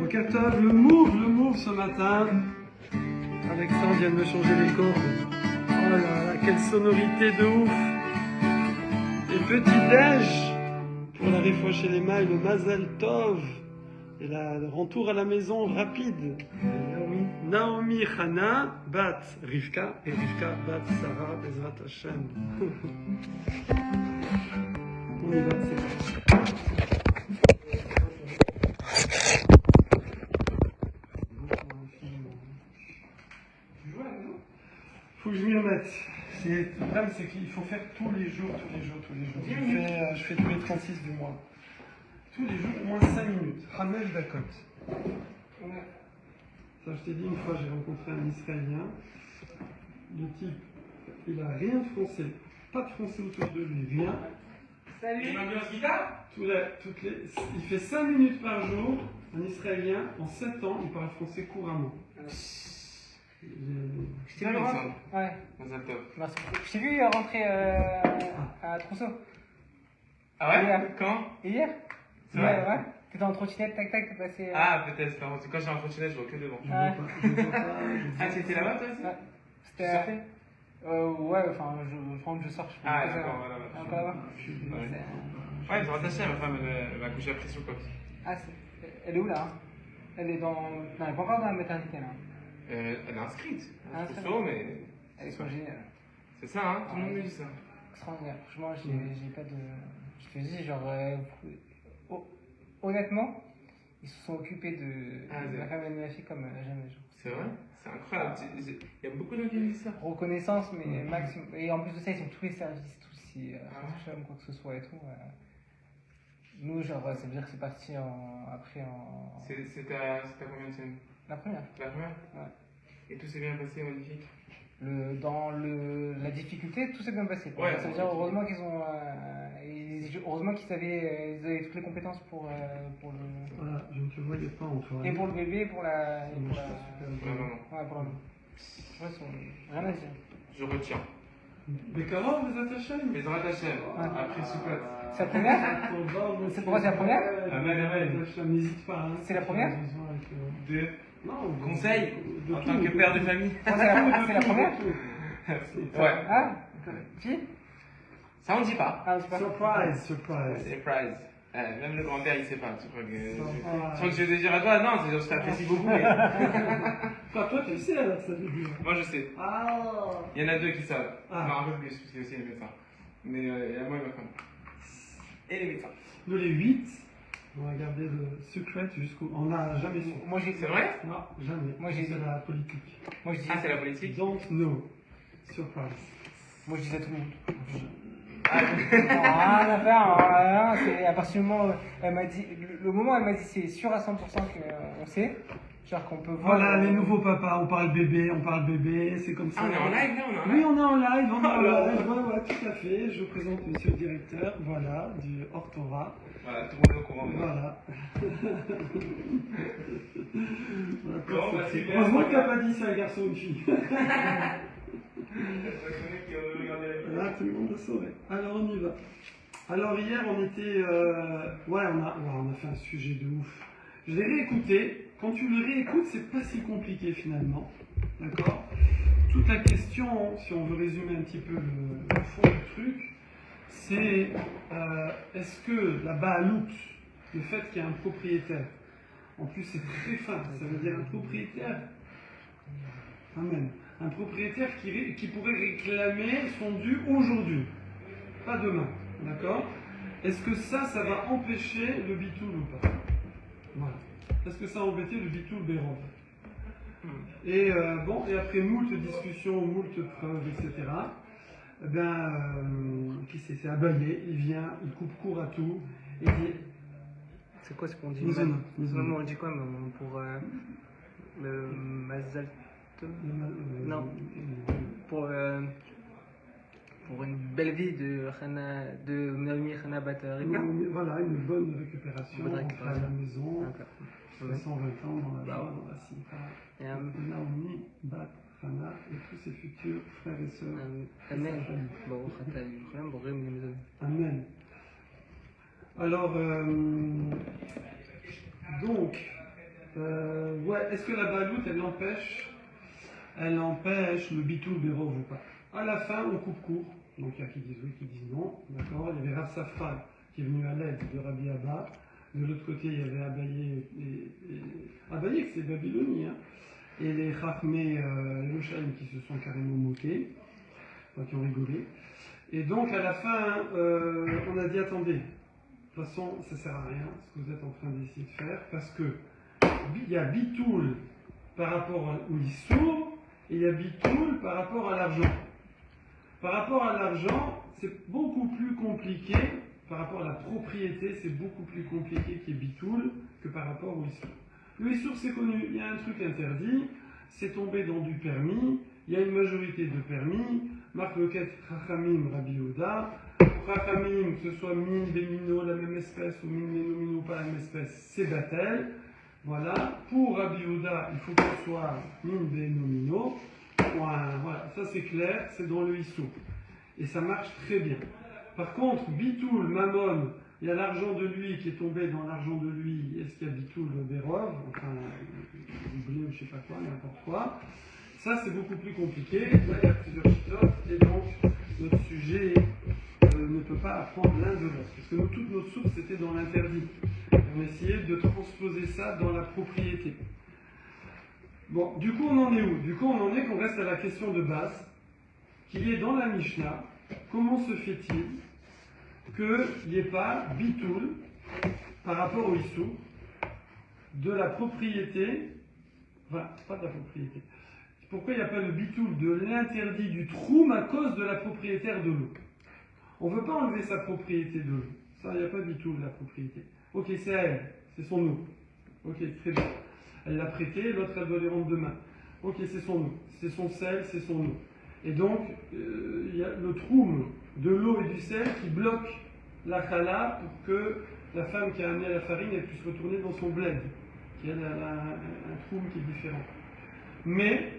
Bokatov, le move ce matin. Alexandre vient de me changer les cordes. Oh là là, quelle sonorité de ouf. Et petit déj pour la réfoua chez les mailles, le Mazel Tov. Et le retour à la maison rapide. Naomi Hana, bat Rivka, et Rivka, bat Sarah, Bezrat Hashem. On y va, c'est parti. Faut que je m'y remette. Le problème, c'est qu'il faut faire tous les jours. Je fais tous les 36 du mois. Tous les jours, au moins 5 minutes. Hamel Dakot. Ça, je t'ai dit, une fois, j'ai rencontré un Israélien. Le type, il a rien de français. Pas de français autour de lui, rien. Salut. Il m'a mis en guitare. Il fait 5 minutes par jour. Un Israélien, en 7 ans, il parle français couramment. Je t'ai vu rentrer. Ouais. Merci. Je t'ai vu rentrer à Trousseau. Ah ouais? Hier. Quand? Hier? C'est vrai. Ouais. T'étais en trottinette, tac, t'es passé. Ah, peut-être. Quand j'ai un trottinette, je vois que devant. Je vois pas. Ah, tu étais là-bas toi aussi? Ouais. Tu sortais? Ouais, enfin, je sors. Ah, d'accord, voilà. Encore là-bas? Ouais, ils ont attaché, ma femme, elle va coucher après sous le coq. Ah, elle est où là? Elle est dans. Non, elle est pas encore dans la maternité là. Elle est inscrite. Ah, Je c'est trouve mais. Elle est géniale. C'est ça, hein? Tout le monde me dit ça. Extraordinaire. Franchement, j'ai pas de. Je te dis, genre. Honnêtement, ils se sont occupés de la femme et de ma fille comme jamais. C'est vrai? C'est incroyable. Il y a beaucoup de gens qui me disent ça. Reconnaissance, mais maximum. Et en plus de ça, ils ont tous les services, tout si quoi que ce soit et tout. Nous, genre, ça veut dire que c'est parti après en. C'est ta combien de semaines? La première. La première? Ouais. Et tout s'est bien passé, magnifique? Dans la difficulté, tout s'est bien passé. Ouais, ça veut dire heureusement qu'ils ont. Heureusement qu'ils avaient toutes les compétences pour le. Voilà, je ne te voyais pas en toi. Et pour le bébé, et pour la. Pour la maman. Ouais, pour la maman. Ouais, rien à dire. Je retiens. Bekara, vous êtes attachés? Mais dans la chaîne, après souplette. C'est la première? C'est pourquoi c'est la première? N'hésite pas. C'est la première? De conseils en tant que père de famille. C'est la première? Ouais. Ah? Fille? Ça on dit pas. Ah, c'est pas. Surprise. Même le grand-père il sait pas. Tu crois que je vais te dire à toi? Non, je t'apprécie beaucoup. Mais... Toi tu sais alors ça veut dire. Moi je sais. Ah. Il y en a deux qui savent. Ah. Non, un peu plus, parce qu'il y a aussi les médecins. Mais il y a moi et ma femme. Et les médecins. Nous les 8, on a gardé le secret jusqu'au. On n'a jamais su. C'est vrai? Non, jamais. Moi j'ai c'est la politique. Moi je dis. Ah, c'est la politique? Don't know. Surprise. Moi je disais à tout le monde. Ah, Rien à faire, c'est à partir du moment où elle m'a dit, le moment où elle m'a dit c'est sûr à 100% qu'on sait, genre qu'on peut voir. Voilà, les nouveaux papas, on parle bébé, c'est comme ça. on est en live là, Oui, on est en live, ouais, tout à fait. Je vous présente monsieur le directeur, voilà, du Hortora. Voilà, tout le monde est au courant. Voilà. Bon, Heureusement que tu n'as pas dit c'est un garçon ou une fille. Là, tout le monde le saurait. Alors, on y va. Alors, hier, on était. On a fait un sujet de ouf. Je l'ai réécouté. Quand tu le réécoutes, c'est pas si compliqué finalement. D'accord? Toute la question, si on veut résumer un petit peu le fond du truc, c'est est-ce que la baalout, le fait qu'il y ait un propriétaire, en plus c'est très fin, ça veut dire un propriétaire. Amen. Un propriétaire qui pourrait réclamer son dû aujourd'hui, pas demain, d'accord? Est-ce que ça va empêcher le bitoul ou pas? Voilà. Est-ce que ça a embêté le bitoul Bérov? Et et après moult discussions, moult preuves, etc., qui c'est Abaye, il vient, il coupe court à tout, et il dit... C'est quoi ce qu'on dit? Nous on dit quoi pour le Mazal? Non. Pour une belle vie de Naomi Hana Bat Rivka. Voilà, une bonne récupération, à la maison, 120 ans dans la Simcha. Naomi Bat Hana et tous ses futurs frères et sœurs. Amen. Amen. Alors, donc, Ouais, est-ce que la baloute, elle empêche le bitoul bérov ou pas? À la fin, on coupe court. Donc il y a qui disent oui, qui disent non. D'accord. Il y avait Rav Safra qui est venu à l'aide de Rabbi Abba. De l'autre côté, il y avait Abaye, Abaye, c'est Babylonie, hein. Et les Chachmé Yerushalayim qui se sont carrément moqués, enfin, qui ont rigolé. Et donc à la fin, on a dit attendez, de toute façon, ça ne sert à rien ce que vous êtes en train d'essayer de faire, parce que il y a bitoul par rapport au issour et il y a bitoul par rapport à l'argent. Par rapport à l'argent, c'est beaucoup plus compliqué. Par rapport à la propriété, c'est beaucoup plus compliqué qu'il y ait bitoul que par rapport au issour. Le issour, c'est connu. Il y a un truc interdit, c'est tombé dans du permis. Il y a une majorité de permis. Marc Lequet, Chachamim, Rabbi Yehuda. Chachamim, que ce soit min, bémino, la même espèce, ou min, ménomino, pas la même espèce, c'est batel. Voilà. Pour Rabbi Yehuda, il faut que ce soit min, bénomino. Voilà, ça c'est clair, c'est dans le issour. Et ça marche très bien. Par contre, bitoul, mammon, il y a l'argent de lui qui est tombé dans l'argent de lui. Est-ce qu'il y a bitoul, berov, enfin, oublié ou je sais pas quoi, n'importe quoi. Ça, c'est beaucoup plus compliqué. Là, il y a plusieurs chitotes, et donc notre sujet ne peut pas apprendre l'un de l'autre. Parce que toutes nos sources étaient dans l'interdit. On essayait de transposer ça dans la propriété. Bon, du coup, on en est où? Du coup, on en est qu'on reste à la question de base, qui est dans la Mishnah. Comment se fait-il qu'il n'y ait pas bitoul par rapport au issou de la propriété, enfin, pas de la propriété. Pourquoi il n'y a pas le bitoul de l'interdit du troum à cause de la propriétaire de l'eau? On ne veut pas enlever sa propriété de l'eau. Ça, il n'y a pas bitoul de la propriété. Ok, c'est à elle, c'est son eau. Ok, très bien. Elle l'a prêté, l'autre elle doit les rendre demain. Ok, c'est son eau, c'est son sel, c'est son eau. Et donc, il y a le troum de l'eau et du sel qui bloque la chala pour que la femme qui a amené la farine elle puisse retourner dans son bled, qui a un troum qui est différent. Mais,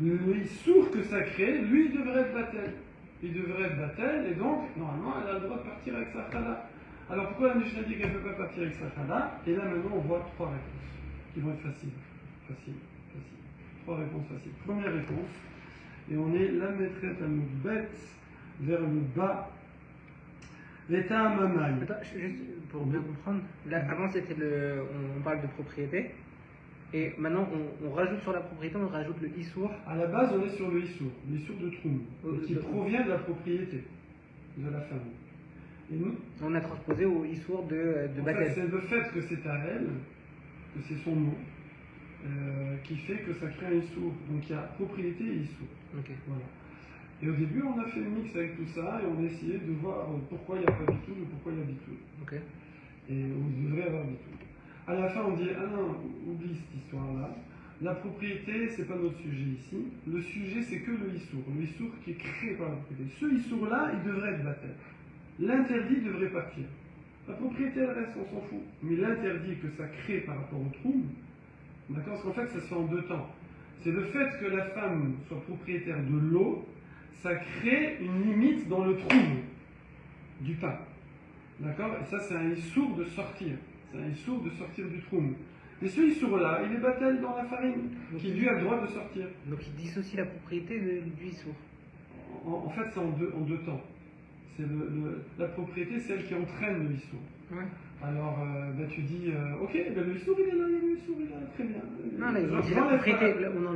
le issour que ça crée, lui, il devrait être battel. Il devrait être battel, et donc, normalement, elle a le droit de partir avec sa chala. Alors pourquoi la Mishnah dit qu'elle ne peut pas partir avec sa chala? Et là, maintenant, on voit trois réponses qui vont être faciles. Trois réponses faciles. Première réponse, et on est la maîtresse à nous bête vers le bas. L'état à mamaï. Attends, juste pour bien comprendre, là avant c'était on parle de propriété, et maintenant on rajoute sur la propriété, on rajoute le issour. À la base, on est sur le issour de Troum, qui provient de la propriété de la femme. Et nous, on a transposé au issour de Batel. C'est le fait que c'est à elle, que c'est son nom. Qui fait que ça crée un issour. Donc il y a propriété et issour. Okay. Voilà. Et au début, on a fait le mix avec tout ça et on a essayé de voir pourquoi il n'y a pas bitoul ou pourquoi il y a bitoul. Okay. Et on devrait avoir bitoul. À la fin, on dit ah non, oublie cette histoire-là. La propriété, c'est pas notre sujet ici. Le sujet, c'est que le issour. Le issour qui est créé par la propriété. Ce issour-là, il devrait être battel. L'interdit devrait partir. La propriété, elle reste, on s'en fout. Mais l'interdit que ça crée par rapport au trou, d'accord, parce qu'en fait, ça se fait en deux temps. C'est le fait que la femme soit propriétaire de l'eau, ça crée une limite dans le trou du pain. D'accord? Et ça, c'est un issour de sortir. C'est un issour de sortir du trou. Et ce issour-là, il est battel dans la farine, qui lui a le droit de sortir. Donc il dissocie la propriété du issour. En fait, c'est en deux temps. C'est la propriété, c'est elle qui entraîne le issour. Ouais. Alors, tu dis, ok, le issour il est là, le issour il est là, très bien. Non, mais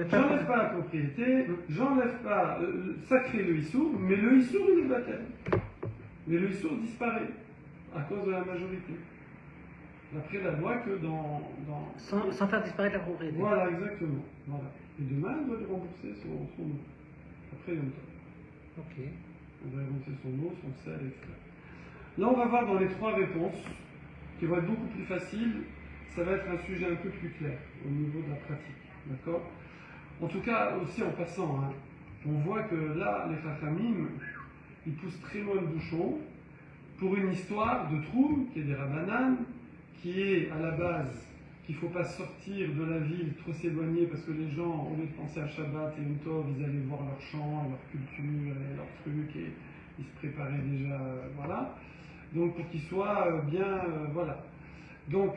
j'enlève pas la propriété, j'enlève pas, ça crée le issour, mais le issour il est battel. Mais le issour disparaît à cause de la majorité. D'après la loi que sans faire disparaître la propriété. Voilà, exactement. Voilà. Et demain, on doit lui rembourser son eau. Après, il y a un Ok. On doit rembourser son eau, son sel, etc. Là, on va voir dans les trois réponses, qui vont être beaucoup plus faciles, ça va être un sujet un peu plus clair au niveau de la pratique. D'accord? En tout cas, aussi en passant, hein, on voit que là, les Chachamim, ils poussent très loin le bouchon pour une histoire de Troum, qui est des Rabbanan, qui est à la base qu'il ne faut pas sortir de la ville, trop s'éloigner, parce que les gens, au lieu de penser à Shabbat et Yom Tov, ils allaient voir leurs chants, leur culture, et leurs trucs, et ils se préparaient déjà, voilà. Donc pour qu'ils soient bien, voilà. Donc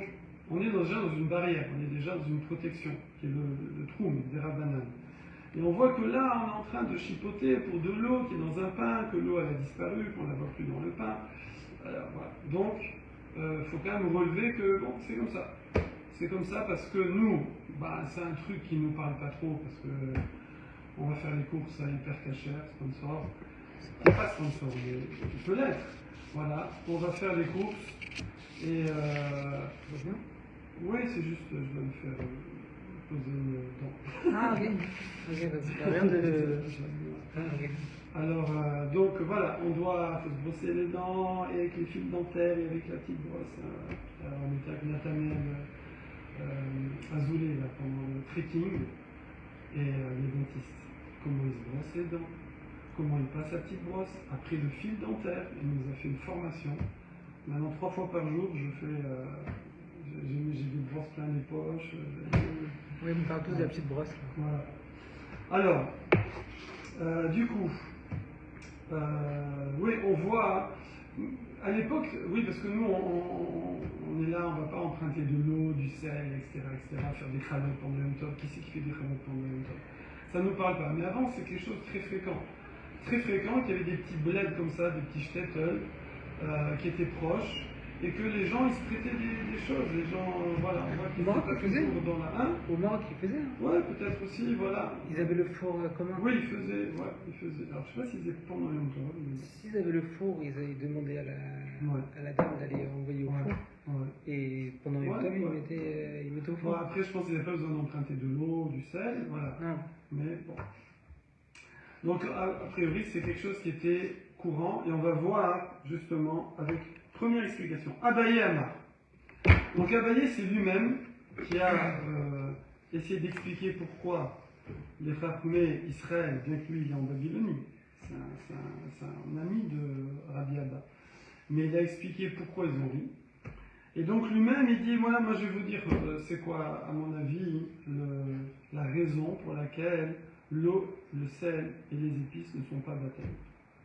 on est déjà dans une barrière, on est déjà dans une protection, qui est le troum, des rabbanan. Et on voit que là, on est en train de chipoter pour de l'eau qui est dans un pain, que l'eau elle a disparu, qu'on ne la voit plus dans le pain. Alors, voilà. Donc, il faut quand même relever que bon, c'est comme ça. C'est comme ça parce que nous, c'est un truc qui ne nous parle pas trop, parce que on va faire les courses à Hyper Cacher, sponsor. Il n'y a pas de sponsor, mais il peut l'être. Voilà, on va faire les courses et oui, c'est juste, je dois me faire poser une dent. Ah, ok. Ok, parce qu'il n'y a rien de. Ah, ok. Alors, donc voilà, faut se brosser les dents et avec les fils dentaires et avec la petite brosse. Alors, on était avec Nathaniel Azoulay là, pendant le trekking et les dentistes. Comment ils se brossent les dents, comment ils passent la petite brosse, après le fil dentaire. Il nous a fait une formation. Maintenant, 3 fois par jour, j'ai des brosses plein les poches. Oui, on parle tous de la petite brosse. Voilà. Alors, du coup, oui, on voit, à l'époque, oui, parce que nous, on est là, on ne va pas emprunter de l'eau, du sel, etc., faire des chalotes pendant le top. Qui c'est qui fait des chalotes pendant le top? Ça ne nous parle pas. Mais avant, c'est quelque chose de très fréquent. Très fréquent, qu'il y avait des petits bleds comme ça, des petits shtetl, qui étaient proches, et que les gens, ils se prêtaient des choses. Les gens, voilà, on voit qu'ils Maroc, étaient pas ils faisaient. toujours dans la 1. Au Maroc, ils faisaient. Hein. Ouais, peut-être aussi, voilà. Ils avaient le four commun. Oui, ils faisaient, ouais, ils faisaient. Alors, je sais pas s'ils étaient pendant Yom Tov, mais... S'ils avaient le four, ils avaient demandé à la dame d'aller envoyer au four. Ouais. Et pendant Yom Tov, ils mettaient au four. Bon, après, je pense qu'ils n'avaient pas besoin d'emprunter de l'eau, du sel, voilà. Non. Mais bon. Donc, a priori, c'est quelque chose qui était courant, et on va voir, justement, avec première explication. Abaye Amar. Donc, Abaye, c'est lui-même qui a essayé d'expliquer pourquoi les frères Mé, Israël, bien que lui, il est en Babylonie, c'est un ami de Rabbi Abba, mais il a expliqué pourquoi ils ont ri. Et donc lui-même, il dit, voilà, moi je vais vous dire, c'est quoi, à mon avis, la raison pour laquelle l'eau, le sel et les épices ne sont pas baptêmes.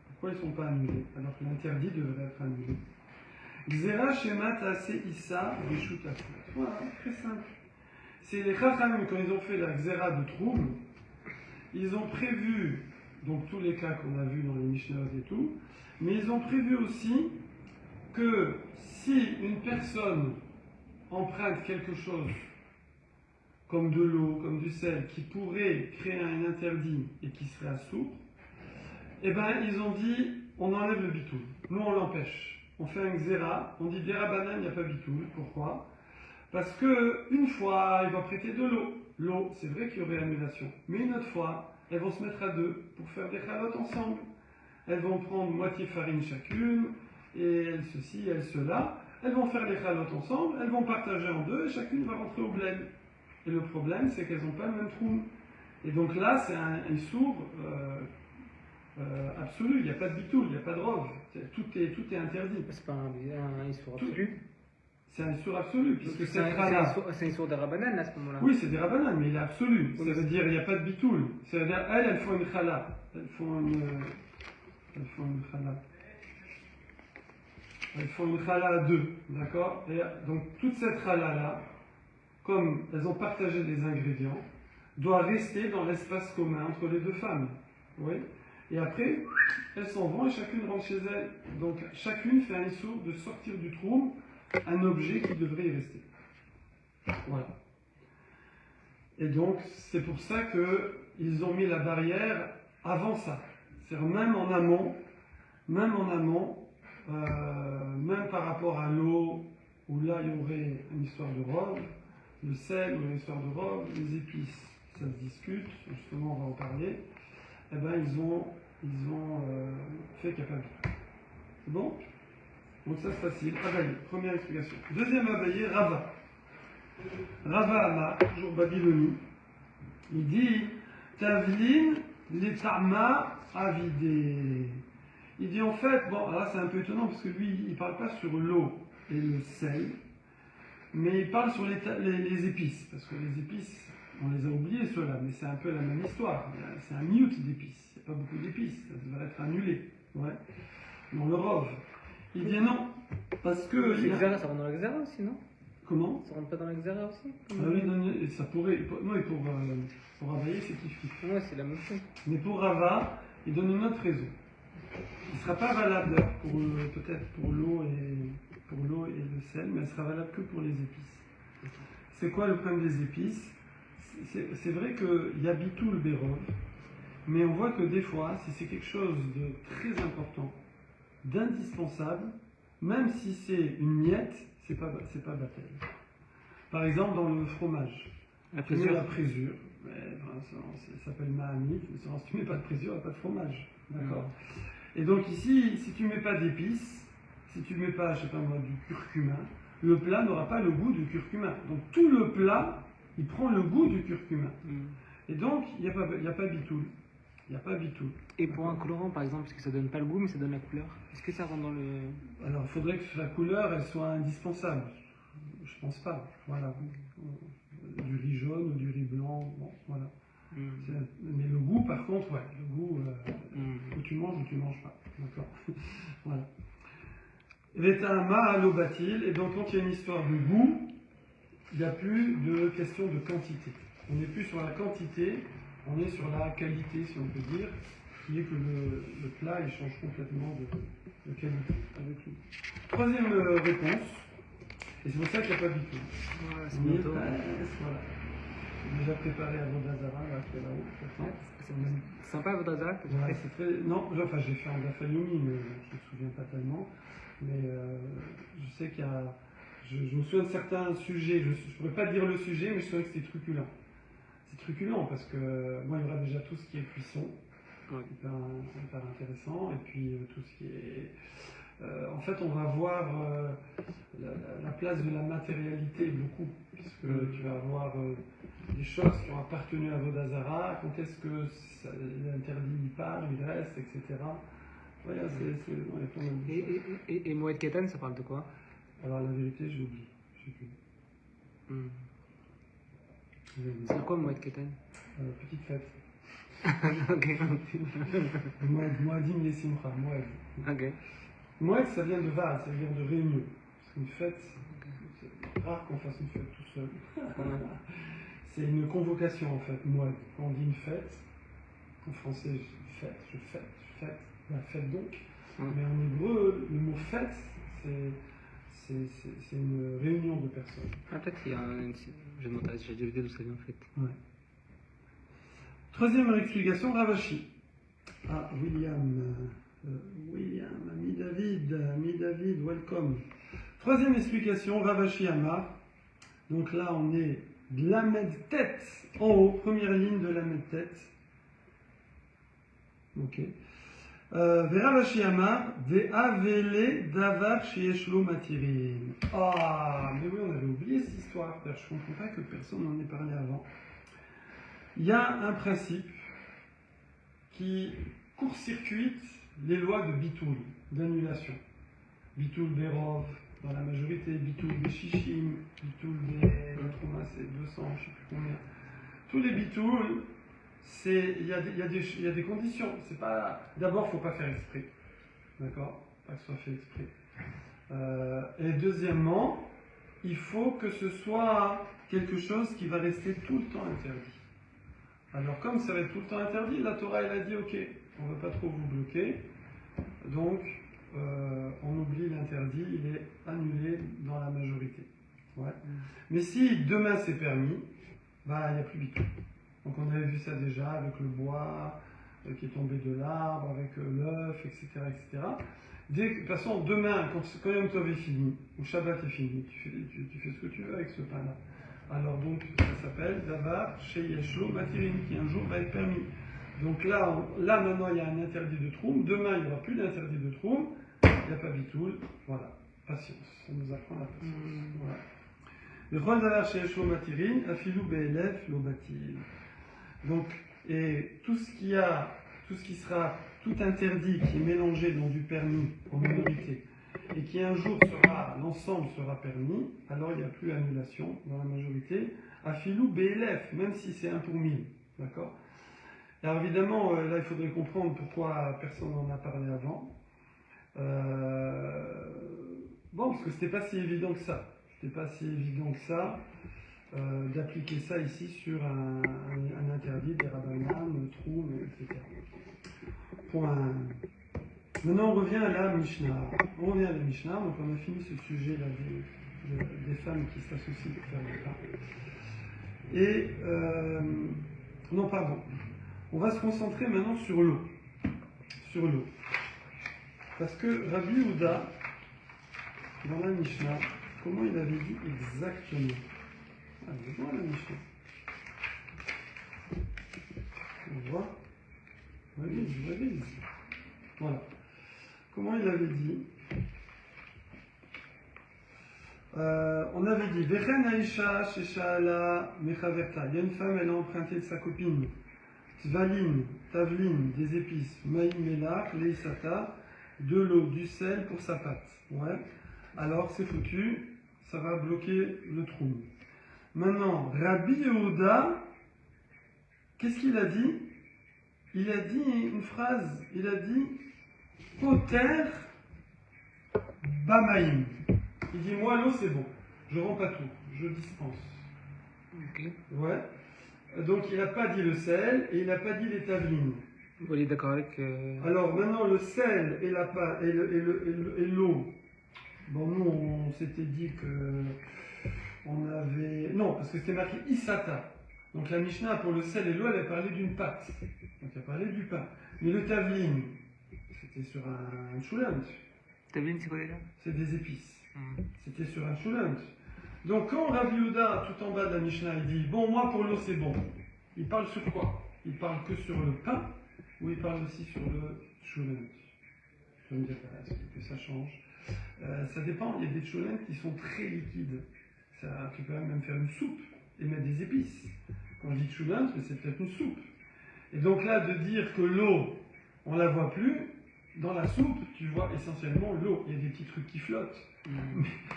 Pourquoi ils ne sont pas annulés, alors que l'interdit devrait être annulé. Xera Shema Tase Issa Rishut Afut. Voilà, très simple. C'est les Chachamim, quand ils ont fait la Xera de Troum, ils ont prévu, donc tous les cas qu'on a vus dans les Mishnayot et tout, mais ils ont prévu aussi que si une personne emprunte quelque chose, comme de l'eau, comme du sel, qui pourrait créer un interdit et qui serait assourd, eh bien ils ont dit, on enlève le bitoul. Nous on l'empêche. On fait un xéra, on dit Dera banane, il n'y a pas bitoul. Pourquoi? Parce que une fois, il va prêter de l'eau. L'eau, c'est vrai qu'il y aurait annulation. Mais une autre fois, elles vont se mettre à deux pour faire des chalotes ensemble. Elles vont prendre moitié farine chacune, et elles ceci, elles cela. Elles vont faire les chalotes ensemble, elles vont partager en deux, et chacune va rentrer au bled. Et le problème, c'est qu'elles n'ont pas le même trou. Et donc là, c'est un sourd absolu. Il n'y a pas de bitoul, il n'y a pas de rove. Tout est interdit. C'est pas un issour absolu. C'est un issour absolu, puisque c'est un issour de Rabbanan à ce moment-là. Oui, c'est des Rabbanan, mais il est absolu. Oui, ça veut dire qu'il n'y a pas de bitoul. Ça veut dire elles font une chala. Elles font une chala. Elles font une chala à deux, d'accord? Et donc toute cette chala-là, comme elles ont partagé des ingrédients, doit rester dans l'espace commun entre les deux femmes. Oui. Et après, elles s'en vont et chacune rentre chez elle. Donc chacune fait un issour de sortir du trou un objet qui devrait y rester. Voilà. Et donc c'est pour ça qu'ils ont mis la barrière avant ça. C'est-à-dire même en amont, même par rapport à l'eau, où là il y aurait une histoire de robe, le sel, une histoire de robe, les épices, ça se discute, justement on va en parler. Eh bien ils ont fait qu'il n'y a pas de doute. C'est bon? Donc ça c'est facile. Abaye, première explication. Deuxième abaye, Rava. Rava Ama, toujours Babylonie. Il dit Tavlin letama avidé. Il dit en fait, bon, là c'est un peu étonnant parce que lui il ne parle pas sur l'eau et le sel, mais il parle sur les épices. Parce que les épices, on les a oubliés ceux-là, mais c'est un peu la même histoire. C'est un mute d'épices. Il n'y a pas beaucoup d'épices. Ça devrait être annulé. Ouais. Dans le rove. Il dit non, parce que... Le xéra, ça rentre dans le xéra aussi, non? Comment? Ça rentre pas dans l'exercice aussi? Ah oui, non, et ça pourrait. Non, et pour Ravailler, c'est kiff-kiff. Ouais, c'est la même chose. Mais pour Rava, il donne une autre raison. Il ne sera pas valable peut-être pour l'eau et le sel, mais elle sera valable que pour les épices. C'est quoi le problème des épices? C'est vrai qu'il y a Bitoul Bérov, mais on voit que des fois, si c'est quelque chose de très important, d'indispensable, même si c'est une miette, c'est pas baptême. Par exemple, dans le fromage, tu mets la présure, ça s'appelle mahamit, mais si tu mets pas de présure, il n'y a pas de fromage. D'accord. Et donc ici, si tu mets pas d'épices, si tu mets pas, je sais pas moi, du curcuma, le plat n'aura pas le goût du curcuma. Donc tout le plat, il prend le goût du curcuma. Et donc, il n'y a pas bitoul. Il n'y a pas bitoul. Et pour un colorant, par exemple, parce que ça donne pas le goût, mais ça donne la couleur, est-ce que ça rentre dans le... Alors, il faudrait que la couleur, elle soit indispensable. Je pense pas. Voilà. Du riz jaune ou du riz blanc, bon, voilà. Mais le goût, par contre, ouais. Le goût, ou tu manges ou tu manges pas. D'accord. Voilà. Vetama alobatil, et donc quand il y a une histoire de goût, il n'y a plus de question de quantité. On n'est plus sur la quantité, on est sur la qualité, si on peut dire, qui est que le plat il change complètement de qualité avec lui. Troisième réponse, et c'est pour ça qu'il n'y a pas du tout. Ouais, c'est Voilà. bientôt. J'ai déjà préparé à Vodazara, là, qui est là-haut. C'est sympa votre hasard. Ouais, c'est très... Non, enfin j'ai fait en Gafayumi, mais je ne me souviens pas tellement. Mais je sais qu'il y a... Je me souviens de certains sujets, je ne pourrais pas dire le sujet, mais je souviens que c'était truculent. C'est truculent parce que moi il y aura déjà tout ce qui est cuisson, hyper intéressant, et puis tout ce qui est... en fait on va voir la place de la matérialité beaucoup, puisque tu vas avoir des choses qui ont appartenu à Vodazara, quand est-ce que l'interdit il part, il reste, etc. Voilà, Et Moed Keten, ça parle de quoi? Alors la vérité, j'ai oublié. Je sais plus. C'est quoi Moed Keten? Petite fête. Ok. Moadim Yesimcha, Moed. Ok. Moed, ça vient de Val, ça vient de réunion. C'est une fête, c'est rare qu'on fasse une fête tout seul. C'est une convocation en fait, Moed. Quand on dit une fête, en français, je fête, la fête donc. Mais en hébreu, le mot fête, c'est une réunion de personnes. Ah, peut-être qu'il y a j'ai déjà vu d'où ça vient en fait. Ouais. Troisième explication, Ravashi. Ah, William, ami David, welcome. Troisième explication, Ravashi Amar. Donc là, on est de la tête en haut, première ligne de la tête. Ok. Veravashi Amar, de avele davar sheyeshlo matirin. Ah, mais oui, on avait oublié cette histoire. Je ne comprends pas que personne n'en ait parlé avant. Il y a un principe qui court-circuite les lois de Bitoul, d'annulation. Bitoul Berov, dans la majorité, Bitoul Beshishim, Bitoul Betrouma, c'est 200, je ne sais plus combien. Tous les Bitoul, il y a des conditions. C'est pas, d'abord, il ne faut pas faire exprès. D'accord? Pas que ce soit fait exprès. Et deuxièmement, il faut que ce soit quelque chose qui va rester tout le temps interdit. Alors comme ça va être tout le temps interdit, la Torah elle a dit ok, on ne veut pas trop vous bloquer, donc on oublie l'interdit, il est annulé dans la majorité. Ouais. Mais si demain c'est permis, bah il n'y a plus du tout. Donc on avait vu ça déjà avec le bois qui est tombé de l'arbre, avec l'œuf, etc. etc. De toute façon, demain, quand Yom Tov est fini, ou Shabbat est fini, tu fais ce que tu veux avec ce pain-là. Alors donc, ça s'appelle Davar Sheyeshlo Matirin, qui un jour va être permis. Donc là maintenant, il y a un interdit de troum. Demain, il n'y aura plus d'interdit de troum. Il n'y a pas bitoul. Voilà. Patience. Ça nous apprend la patience. Voilà. Le Chol Davar Sheyeshlo Matirin, Afilou Be'elef Lo Batil. Donc, et tout ce qui sera tout interdit, qui est mélangé dans du permis en minorité, et qui un jour l'ensemble sera permis, alors il n'y a plus annulation dans la majorité. Afilou BLF, même si c'est 1 pour 1000. D'accord? Alors évidemment, là il faudrait comprendre pourquoi personne n'en a parlé avant. Bon, parce que c'était pas si évident que ça. c'était pas si évident que ça d'appliquer ça ici sur un interdit des rabbanan, troum, etc. Point. Maintenant, on revient à la Mishnah. Donc, on a fini ce sujet-là des femmes qui s'associent pour faire le pain. Et, non, pardon. On va se concentrer maintenant sur l'eau. Sur l'eau. Parce que Rabbi Yehuda, dans la Mishnah, comment il avait dit exactement? Ah, je vois la Mishnah. On voit. Oui, je l'avais ici. Voilà. Comment il avait dit? On avait dit Vechen Aisha Sheshala Mechaverta. Il y a une femme, elle a emprunté de sa copine Tvalin, Tavlin, des épices, Maïm Melach, Leisata, de l'eau, du sel pour sa pâte. Ouais. Alors c'est foutu, ça va bloquer le trou. Maintenant, Rabbi Yehuda, qu'est-ce qu'il a dit? Il a dit une phrase, il a dit Poter Bamaïm. Il dit moi l'eau c'est bon, je rends pas tout, je dispense. Ok. Ouais. Donc il n'a pas dit le sel et il n'a pas dit les tavelines. Vous êtes d'accord avec. Alors maintenant le sel et l'eau. Bon nous on s'était dit que on avait. Non, parce que c'était marqué Isata. Donc la Mishnah pour le sel et l'eau elle a parlé d'une pâte. Donc elle a parlé du pain. Mais le tavlin, c'était sur un choulant. Tavlin, c'est quoi déjà? C'est des épices. C'était sur un choulant. Donc quand Rabbi Yehuda, tout en bas de la Mishnah, il dit bon, moi pour l'eau c'est bon, il parle sur quoi? Il parle que sur le pain ou il parle aussi sur le choulant? Je vais me dire que ça change. Ça dépend, il y a des choulents qui sont très liquides. Ça, tu peux même faire une soupe et mettre des épices. Quand je dis choulant, c'est peut-être une soupe. Et donc là, de dire que l'eau, on la voit plus, dans la soupe, tu vois essentiellement l'eau. Il y a des petits trucs qui flottent,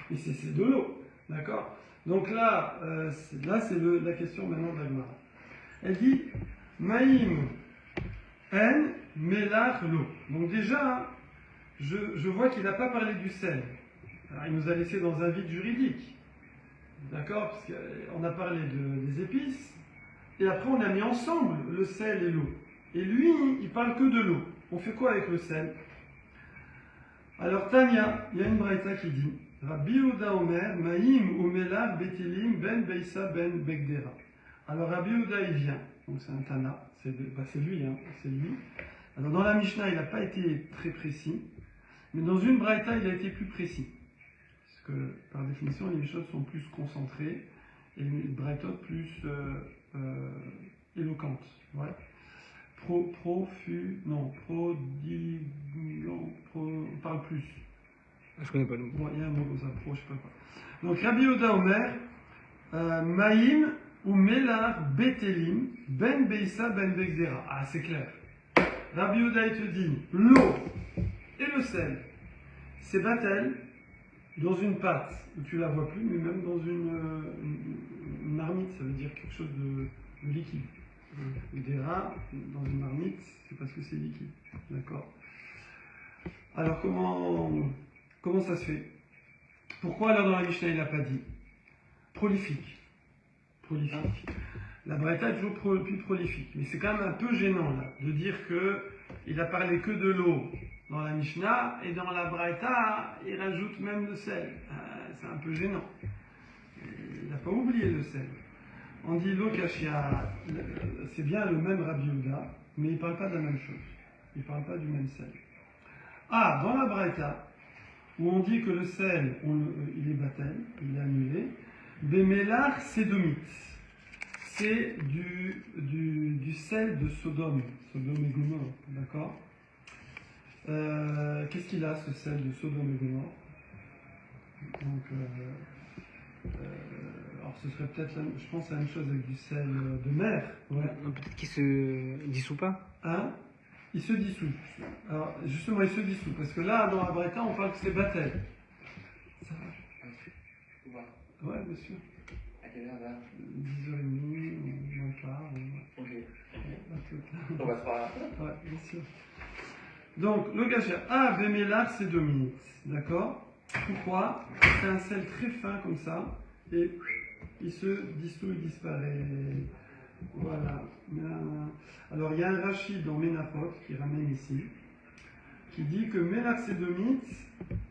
mais c'est de l'eau. D'accord? Donc là, c'est la question maintenant de la Gemara. Elle dit Maïm en melach l'eau. Donc déjà, je vois qu'il n'a pas parlé du sel. Alors, il nous a laissé dans un vide juridique. D'accord? Parce qu'on a parlé des épices, et après on a mis ensemble le sel et l'eau. Et lui, il parle que de l'eau. On fait quoi avec le sel? Alors Tania, il y a une braïta qui dit Rabbi Yehuda Omer, Maïm ou Melach Betelim ben Beisa ben Begdera. Alors Rabbi Yehuda il vient, donc c'est un Tana, c'est lui, hein, c'est lui. Alors dans la Mishnah il n'a pas été très précis, mais dans une braïta il a été plus précis. Parce que par définition les choses sont plus concentrées et les braïtotes plus éloquentes. Ouais. On parle plus. Je connais pas le mot. Bon, il y a un mot comme ça, je sais pas quoi. Donc Rabbi Yehuda Omer, Maïm ou Melar Betelim, Ben Beisa Ben Begdera. Ah, c'est clair. Rabbi Yehuda, il te dit, l'eau et le sel, c'est batel dans une pâte où tu la vois plus, mais même dans une marmite, ça veut dire quelque chose de liquide. Des rats dans une marmite, c'est parce que c'est liquide. D'accord? Alors comment ça se fait? Pourquoi alors dans la Mishnah il n'a pas dit? Prolifique. La braïta est toujours plus prolifique. Mais c'est quand même un peu gênant là, de dire qu'il a parlé que de l'eau dans la Mishnah, et dans la braïta, il rajoute même le sel. C'est un peu gênant. Il n'a pas oublié le sel. On dit l'eau kashia, c'est bien le même Rabbi Yehuda, mais il ne parle pas de la même chose. Il ne parle pas du même sel. Ah, dans la braïta, où on dit que le sel, il est batel, il est annulé, Bemelach sédomite. C'est du sel de Sodome et Gomorrhe, d'accord? Qu'est-ce qu'il a, ce sel de Sodome et Gomorrhe? Donc, alors ce serait peut-être, je pense, la même chose avec du sel de mer. Ouais. Peut-être qu'il se dissout pas. Hein? Il se dissout. Alors, justement, il se dissout, parce que là, dans la braïta, on parle que c'est batel. Ça va? Ouais, bien sûr. À quelle heure là? 10h30, on n'en parle. Ok. On va se voir. Ouais, bien sûr. Donc, le gâcheur. Ah, Bemelach, c'est 2 minutes. D'accord? Pourquoi? C'est un sel très fin comme ça, et il se dissout, il disparaît. Voilà. Alors il y a un Rachid dans Ménapote qui ramène ici, qui dit que Mélac sédomite,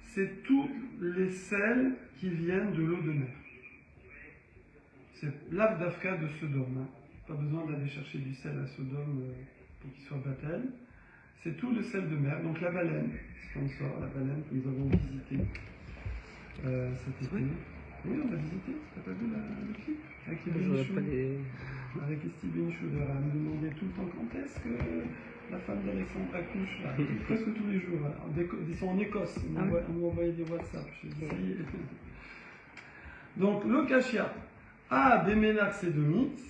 c'est tous les sels qui viennent de l'eau de mer. C'est l'Avdavka de Sodome. Hein. Pas besoin d'aller chercher du sel à Sodome pour qu'il soit batel. C'est tout le sel de mer. Donc la baleine, sponsor, la baleine que nous avons visitée cet été. Oui, on l'a visité. T'as pas vu le clip? Avec les Bénichou. Avec Steve Bénichou. Elle me demandait tout le temps quand est-ce que la femme d'Alexandre accouche. Là, presque tous les jours. Ils sont en Écosse. On m'a envoyé des WhatsApp. Je dis, donc le Kashia. A Bemelar Sédomite,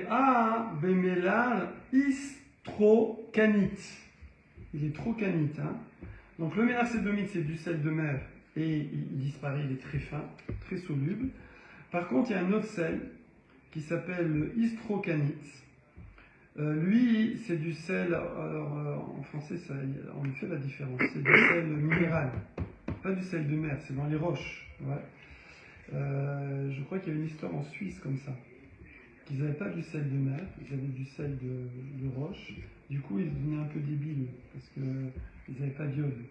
A Bemelar Istrocanite. Il est trop canite. Hein. Donc le Mélar Sédomite, c'est du sel de mer et il disparaît, il est très fin, très soluble. Par contre, il y a un autre sel qui s'appelle le Istrocanite. Lui, c'est du sel, alors en français, ça, on fait la différence. C'est du sel minéral, pas du sel de mer, c'est dans les roches. Ouais. Je crois qu'il y a une histoire en Suisse comme ça, qu'ils n'avaient pas du sel de mer, ils avaient du sel de roche. Du coup, ils devenaient un peu débiles parce qu'ils n'avaient pas d'iode.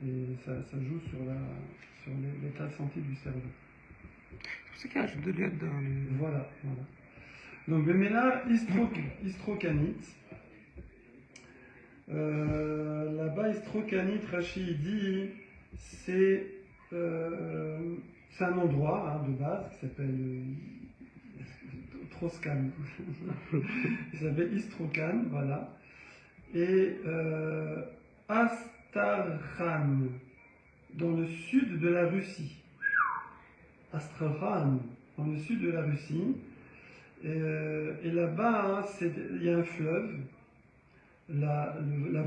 Et ça joue sur l'état de santé du cerveau. C'est pour ça qu'il rajoute de l'iode dans les... Voilà. Donc, le mélar istrocanite. Là-bas, istrocanite, Rachid dit, c'est un endroit hein, de base qui s'appelle Troscan. Il s'appelle Istrocan, voilà. Et Astrakhan, dans le sud de la Russie. Astrakhan, dans le sud de la Russie. Et là-bas, hein, il y a un fleuve, la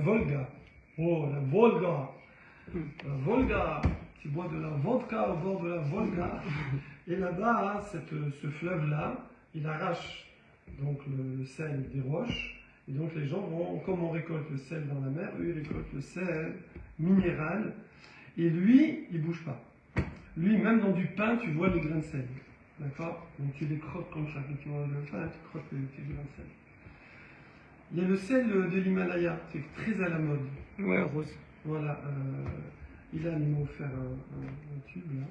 Volga. Oh, la Volga! La Volga! Tu bois de la vodka au bord de la Volga. Et là-bas, hein, ce fleuve-là, il arrache donc le sel des roches. Et donc les gens vont, comme on récolte le sel dans la mer, eux ils récoltent le sel minéral. Et lui, il ne bouge pas. Lui, même dans du pain, tu vois les grains de sel. D'accord? Donc tu les croques comme ça. Quand tu vois le pain, tu croques les grains de sel. Il y a le sel de l'Himalaya, c'est très à la mode. Ouais, rose. Voilà. Ilan m'a offert un tube là.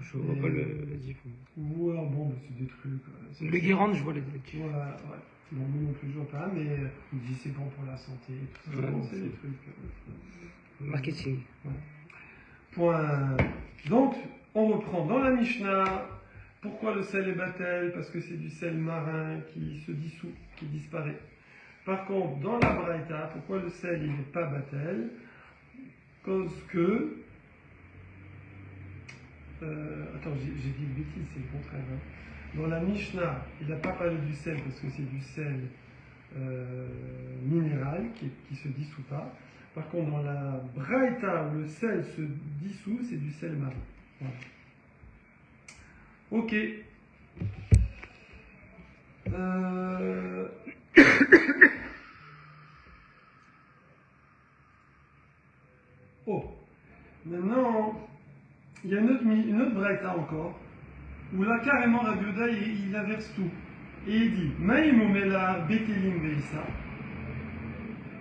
Je vois pas la différence. Ouais, bon, c'est des trucs. Le Guérande, je vois les trucs. Ouais. Bon, moi non plus, je vois pas, mais il dit c'est bon pour la santé. Tout ça. Ouais, Bon, c'est des trucs. Marketing. Ouais. Point. Donc, on reprend dans la Mishnah. Pourquoi le sel est batel? Parce que c'est du sel marin qui se dissout, qui disparaît. Par contre, dans la Braïta, pourquoi le sel il n'est pas batel? Cause que. Attends, j'ai dit une bêtise, c'est le contraire. Hein. Dans la Mishnah, il n'a pas parlé du sel parce que c'est du sel minéral qui ne se dissout pas. Par contre, dans la Braïta, où le sel se dissout, c'est du sel marin. Voilà. Ok. Oh. Maintenant, il y a une autre braïta encore, où là, carrément, Rabbi Yehuda, il inverse tout. Et il dit, Maïm melar betelim veissa,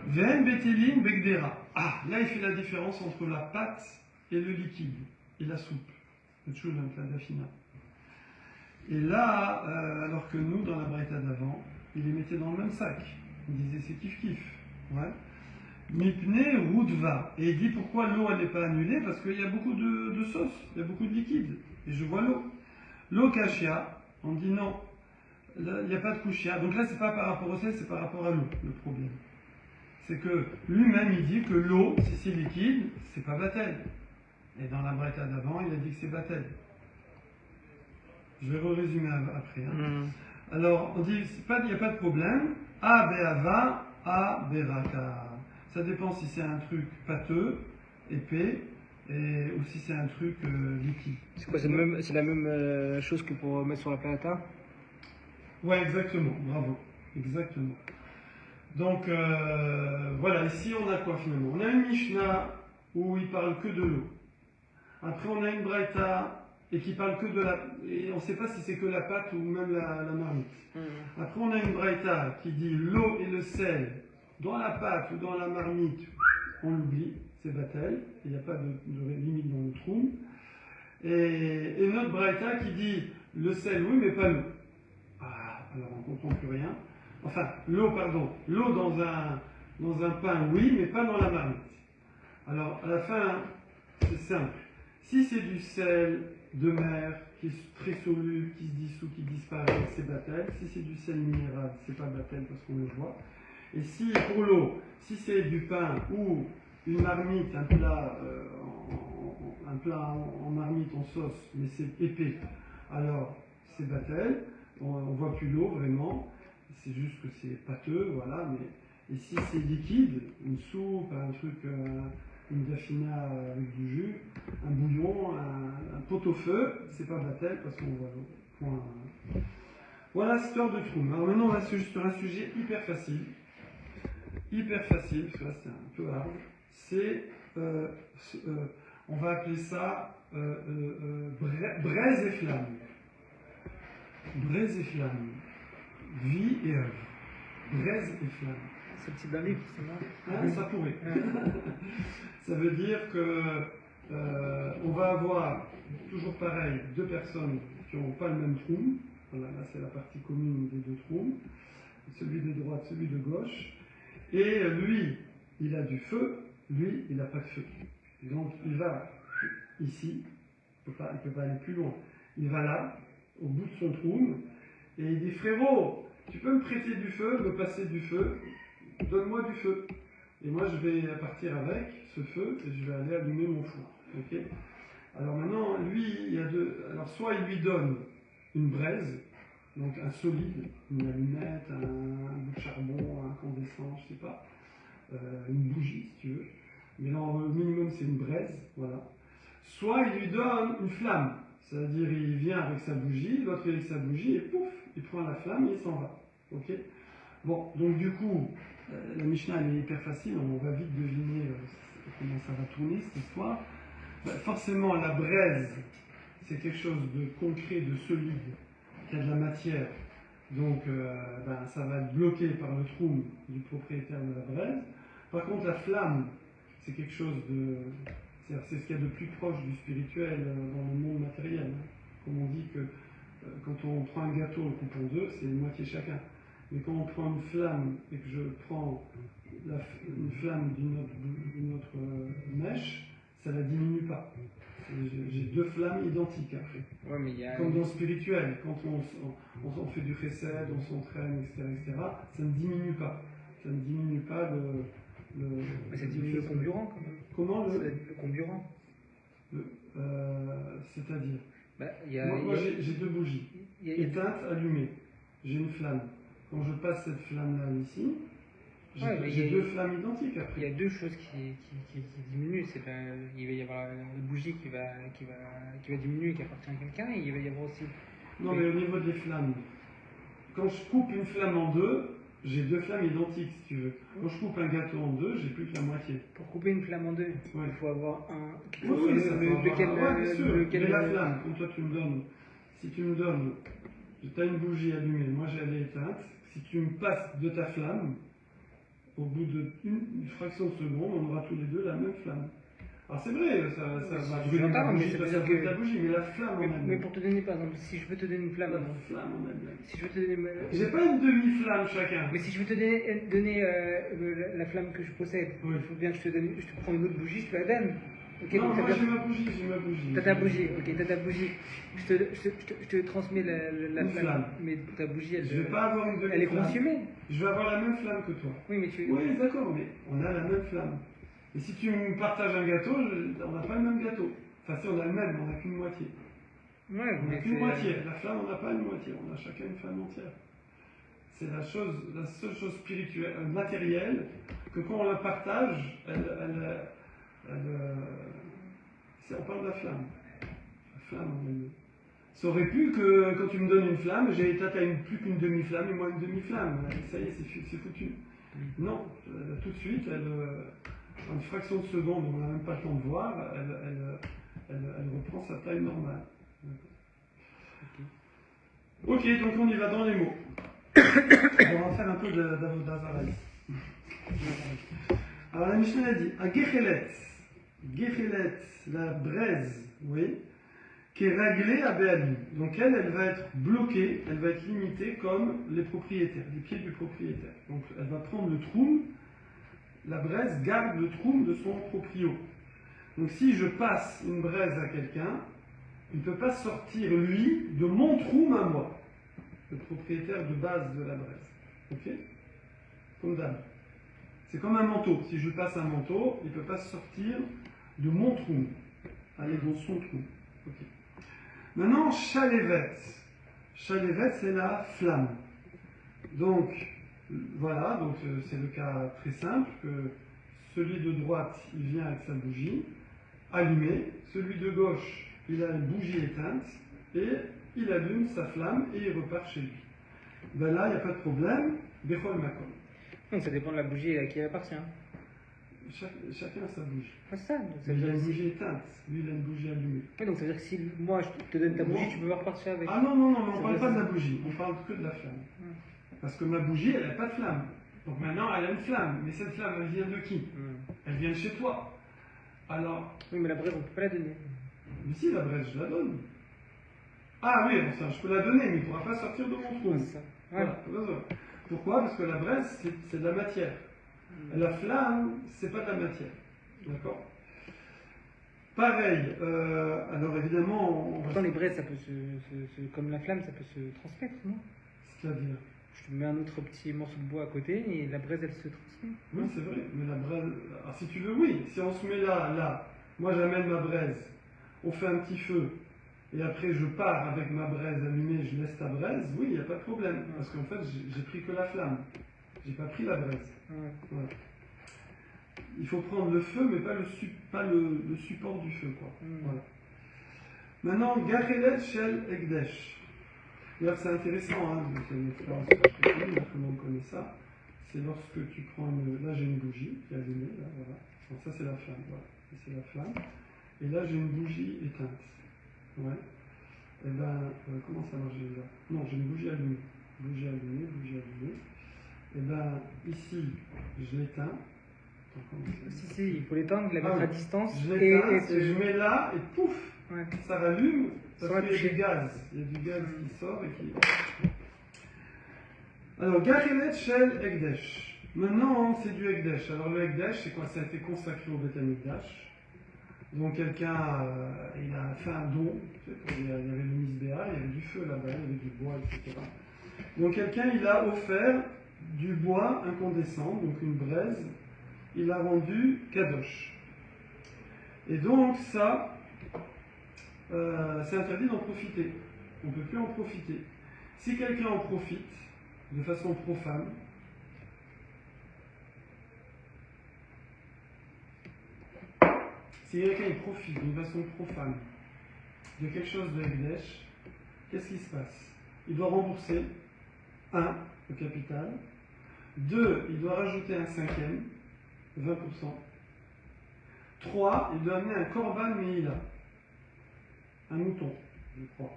ve'en betelim begdera. Ah, là, il fait la différence entre la pâte et le liquide, et la soupe. Le tchoulam, la dafina. Et là, alors que nous, dans la braïta d'avant, il les mettait dans le même sac. Il disait, c'est kiff-kiff. Ouais. Mipne roudva. Et il dit pourquoi l'eau elle n'est pas annulée? Parce qu'il y a beaucoup de sauce, il y a beaucoup de liquide. Et je vois l'eau. L'eau kashia, on dit non, il n'y a pas de kushia. Donc là, c'est pas par rapport au sel, c'est par rapport à l'eau, le problème. C'est que lui-même, il dit que l'eau, si c'est liquide, c'est pas batel. Et dans la braïta d'avant, il a dit que c'est batel. Je vais résumer après. Hein. Alors, on dit, il n'y a pas de problème. A be'ava, a beraka. Ça dépend si c'est un truc pâteux, épais, ou si c'est un truc liquide. C'est quoi, c'est la même chose que pour mettre sur la plata? Ouais, exactement, bravo. Exactement. Donc, voilà, ici on a quoi finalement? On a une Mishnah où il parle que de l'eau. Après, on a une braïta et qui parle que de la... Et on ne sait pas si c'est que la pâte ou même la marmite. Après, on a une braïta qui dit l'eau et le sel dans la pâte ou dans la marmite, on l'oublie, c'est batel, il n'y a pas de limite dans le trou. Et une autre braïta qui dit le sel, oui, mais pas l'eau. Ah, alors on ne comprend plus rien. Enfin, l'eau, pardon, l'eau dans un pain, oui, mais pas dans la marmite. Alors, à la fin, c'est simple. Si c'est du sel de mer qui est très soluble, qui se dissout, qui disparaît, c'est batel. Si c'est du sel minéral, c'est pas batel parce qu'on le voit. Et si, pour l'eau, si c'est du pain ou une marmite, un plat en marmite, en sauce, mais c'est épais, alors c'est batel. On ne voit plus l'eau vraiment. C'est juste que c'est pâteux, voilà. Et si c'est liquide, une soupe, un truc, une dafina avec du jus, un bouillon, un pot-au-feu, c'est pas batel parce qu'on voit l'eau. Point. Voilà l'histoire de Troum. Alors maintenant, on va sur un sujet hyper facile. Hyper facile, parce que là c'est un peu hard. C'est, on va appeler ça braise et flamme. Braise et flamme. Vie et œuvre. Braise et flamme. C'est le titre d'un livre, c'est moi. Ah, ça pourrait. Ça veut dire que on va avoir, toujours pareil, deux personnes qui n'ont pas le même trou. Voilà, là c'est la partie commune des deux trous. Celui de droite, celui de gauche. Et lui, il a du feu, lui, il n'a pas de feu. Donc il va ici, il ne peut pas aller plus loin. Il va là, au bout de son trou, et il dit frérot, tu peux me prêter du feu, me passer du feu, donne-moi du feu. Et moi je vais partir avec ce feu et je vais aller allumer mon four. Okay, alors maintenant, lui, il y a deux. Alors soit il lui donne une braise, donc un solide, une allumette, un bout de charbon, un incandescent, je sais pas, une bougie si tu veux. Mais là, le minimum c'est une braise, voilà. Soit il lui donne une flamme, c'est-à-dire il vient avec sa bougie, l'autre avec sa bougie et pouf, il prend la flamme et il s'en va. Ok. Bon, donc du coup, la Mishnah elle est hyper facile, on va vite deviner comment ça va tourner cette histoire. Forcément, la braise, c'est quelque chose de concret, de solide, qui a de la matière. Donc, ça va être bloqué par le trou du propriétaire de la braise. Par contre, la flamme, c'est quelque chose de... C'est ce qu'il y a de plus proche du spirituel dans le monde matériel. Comme on dit que quand on prend un gâteau, on le coupe en deux, c'est une moitié chacun. Mais quand on prend une flamme et que je prends une flamme d'une autre mèche, ça ne la diminue pas. J'ai deux flammes identiques après. Ouais, mais comme dans le spirituel, quand on fait du chesed, on s'entraîne, etc., ça ne diminue pas. Ça ne diminue pas mais ça diminue le comburant quand même. Comment le comburant c'est-à-dire moi j'ai deux bougies, éteintes, allumées. J'ai une flamme. Quand je passe cette flamme-là ici, j'ai deux flammes identiques après. Il y a deux choses qui diminuent. Il va y avoir la bougie qui va diminuer, qui appartient à quelqu'un, et il va y avoir aussi... Non, mais au niveau des flammes, quand je coupe une flamme en deux, j'ai deux flammes identiques, si tu veux. Quand je coupe un gâteau en deux, j'ai plus que la moitié. Pour couper une flamme en deux, ouais. Il faut avoir Oui, ça mais la flamme, comme toi tu me donnes, si tu me donnes, tu as une bougie allumée, moi j'ai elle éteinte, si tu me passes de ta flamme, au bout d'une fraction de seconde, on aura tous les deux la même flamme. Alors c'est vrai, ça va brûler la bougie, ça brûle la bougie, mais la flamme en elle-même. Mais pour te donner, par exemple, si je veux te donner une flamme... La flamme en elle-même. Si je veux te donner... J'ai pas une demi-flamme chacun. Mais si je veux te donner la flamme que je possède, il faut bien que je te prends une autre bougie, je te la donne. Okay, non, moi j'ai ma bougie, T'as ta bougie, ok, t'as ta bougie. Je te transmets la flamme. Mais ta bougie, je vais pas avoir une demi-flamme. Elle est consumée. Je vais avoir la même flamme que toi. Oui, mais tu... Oui, d'accord, mais on a la même flamme. Et si tu me partages un gâteau, on n'a pas le même gâteau. Enfin, si on a le même, on n'a qu'une moitié. Ouais, on n'a qu'une moitié. La flamme, on n'a pas une moitié. On a chacun une flamme entière. C'est la seule chose spirituelle, matérielle, que quand on la partage, on parle de la flamme. La flamme, ça aurait pu que quand tu me donnes une flamme, toi t'as plus qu'une demi-flamme et moi une demi-flamme. Ça y est, c'est foutu. Non, tout de suite, en une fraction de seconde, on n'a même pas le temps de voir, elle reprend sa taille normale. Ok, donc on y va dans les mots. On va faire un peu d'Avodah Zarah. Alors la Mishnah a dit, à Gechelet, la braise, oui, qui est réglée à Béali. Donc elle va être bloquée, elle va être limitée comme les propriétaires, les pieds du propriétaire. Donc elle va prendre le troum, la braise garde le troum de son proprio. Donc si je passe une braise à quelqu'un, il ne peut pas sortir, lui, de mon troum à moi, le propriétaire de base de la braise. Ok? Comme d'hab. C'est comme un manteau. Si je passe un manteau, il ne peut pas sortir de mon troum, aller dans son troum. Ok. Maintenant, chalevet. Chalevet, c'est la flamme. Donc, voilà, donc c'est le cas très simple que celui de droite, il vient avec sa bougie allumée, celui de gauche, il a une bougie éteinte et il allume sa flamme et il repart chez lui. Ben là, il n'y a pas de problème, Bechol Makom. Donc ça dépend de la bougie à qui elle appartient. Chacun a sa bougie. C'est ça. Donc ça Mais il veut a dire une si... bougie éteinte, lui il a une bougie allumée. Oui, donc ça veut dire que si moi je te donne ta bougie, tu peux pas repartir avec. Ah non, mais on ne Ça parle veut pas de dire- la bougie, on parle que de la flamme. Parce que ma bougie, elle n'a pas de flamme. Donc maintenant, elle a une flamme. Mais cette flamme, elle vient de qui? Elle vient de chez toi. Alors, Oui, mais la braise, on peut pas la donner. mais si la braise, je la donne. Ah oui, bon, ça, je peux la donner, mais il ne pourra pas sortir de mon trou. Ouais, c'est ça. Ouais. Voilà, pas besoin. Pourquoi? Parce que la braise, c'est de la matière. La flamme, c'est pas de la matière. D'accord? Pareil, alors évidemment, on va Pourtant, les braises, ça peut comme la flamme, ça peut se transmettre, non? c'est-à-dire. Je te mets un autre petit morceau de bois à côté et la braise, elle se transmet. Oui, c'est vrai, mais la braise. Alors, si tu veux, oui. Si on se met là, moi j'amène ma braise, on fait un petit feu, et après je pars avec ma braise allumée, je laisse ta braise, oui, il n'y a pas de problème. Parce qu'en fait, j'ai pris que la flamme. J'ai pas pris la braise. Ouais. Voilà. Il faut prendre le feu, mais pas le support du feu, quoi. Voilà. Maintenant, Gachelet Shel Egdesh. D'ailleurs, c'est intéressant, hein, c'est une expérience africaine, tout le monde connaît ça. C'est lorsque tu prends là j'ai une bougie qui est allumée, là, voilà. Donc ça c'est la flamme, voilà. Ça, c'est la flamme. Et là j'ai une bougie éteinte. Ouais. Et ben, comment ça marche déjà? Non, j'ai une bougie allumée. Bougie allumée, bougie allumée. Et ben, ici, je l'éteins. Attends, comment ça Si, si, il faut l'éteindre, la Ah mettre oui. à distance Je et l'éteins, et je mets là, et pouf, Ouais. ça rallume, parce Sans qu'il y a toucher. du gaz. Il y a du gaz qui sort et qui... Alors, Gachelet Shel Egdesh. Maintenant, c'est du Egdesh. Alors, le Egdesh, c'est quoi? Ça a été consacré au Beth Amikdash. Donc, quelqu'un, il a fait un don. Tu sais, il y avait le misbéa, il y avait du feu là-bas, il y avait du bois, etc. Donc, quelqu'un, il a offert du bois incandescent, donc une braise. Il a rendu Kadosh. Et donc, ça, c'est interdit d'en profiter. On ne peut plus en profiter. Si quelqu'un en profite de façon profane, si quelqu'un il profite d'une façon profane de quelque chose de Ekdesh, qu'est-ce qui se passe? Il doit rembourser 1, le capital, 2, il doit rajouter un cinquième, 20%, 3, il doit amener un korban meila, un mouton, je crois,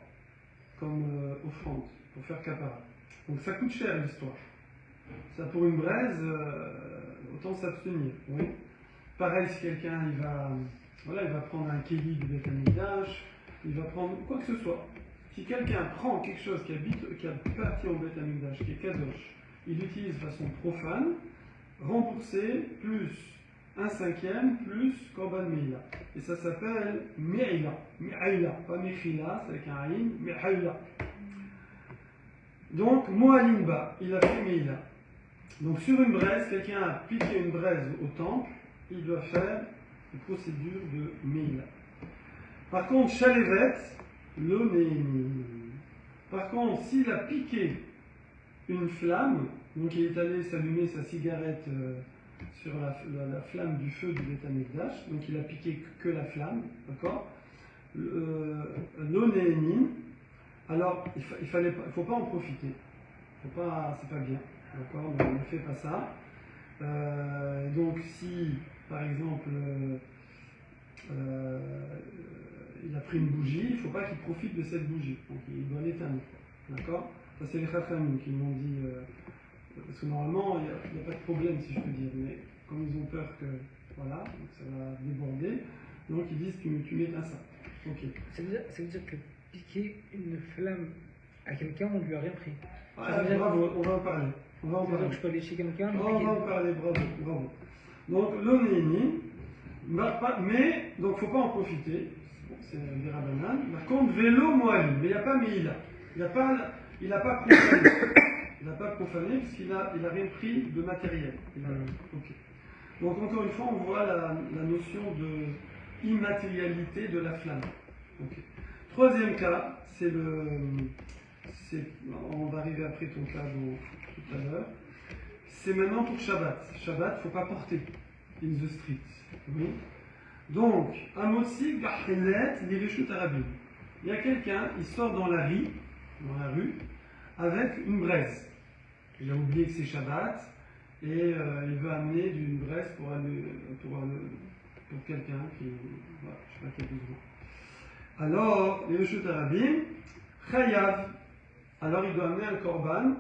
comme offrande, pour faire kapara. Donc ça coûte cher l'histoire. Ça pour une braise, autant s'abstenir. Oui. Pareil si quelqu'un il va prendre un kéli du Beth Amikdash, il va prendre quoi que ce soit. Si quelqu'un prend quelque chose qui appartient au Beth Amikdash, qui est kadosh, il l'utilise de façon profane, remboursé plus un cinquième plus korban meila. Et ça s'appelle meila. Meila, pas mechila, c'est avec un aïn, meila. Donc, Moalimba, il a fait meila. Donc, sur une braise, quelqu'un a piqué une braise au temple, il doit faire une procédure de meila. Par contre, Chalevet, l'onémi. Par contre, s'il a piqué une flamme, donc il est allé s'allumer sa cigarette sur la flamme du feu du Beth Amikdash, donc il a piqué que la flamme, d'accord? L'onémin, alors il faut pas en profiter, c'est pas bien, d'accord? Donc, ne fait pas ça. Donc si, par exemple, il a pris une bougie, il ne faut pas qu'il profite de cette bougie. Donc il doit l'éteindre. D'accord? Ça, c'est les Chachamim qui m'ont dit. Parce que normalement, il n'y a pas de problème, si je peux dire. Mais comme ils ont peur que. Voilà, donc ça va déborder. Donc ils disent tu m'éteins ça. Ok. Ça veut dire que piquer une flamme à quelqu'un, on lui a rien pris. Ouais, bravo, on va en parler. On va en Ça veut dire parler. que je peux aller chez quelqu'un. On va en parler, bravo. Donc l'onéini, mais donc faut pas en profiter. Bon, c'est des rabanan. Par contre, vélo moalim, mais il n'y a pas Meïla. Il n'a pas profané. Il n'a pas profané parce qu'il a rien pris de matériel. Ok. Donc encore une fois, on voit la notion de immatérialité de la flamme. Okay. Troisième cas, on va arriver après ton cas tout à l'heure. C'est maintenant pour Shabbat. Shabbat, il ne faut pas porter in the street. Oui. Donc, Amotsi Gachelet Lirishut Arabim. Il y a quelqu'un, il sort dans la rue, avec une braise. Il a oublié que c'est Shabbat et il veut amener d'une braise pour quelqu'un qui, voilà, je sais pas, qui a besoin. Alors, Lirishut Arabim, Chayav. Alors il doit amener un korban,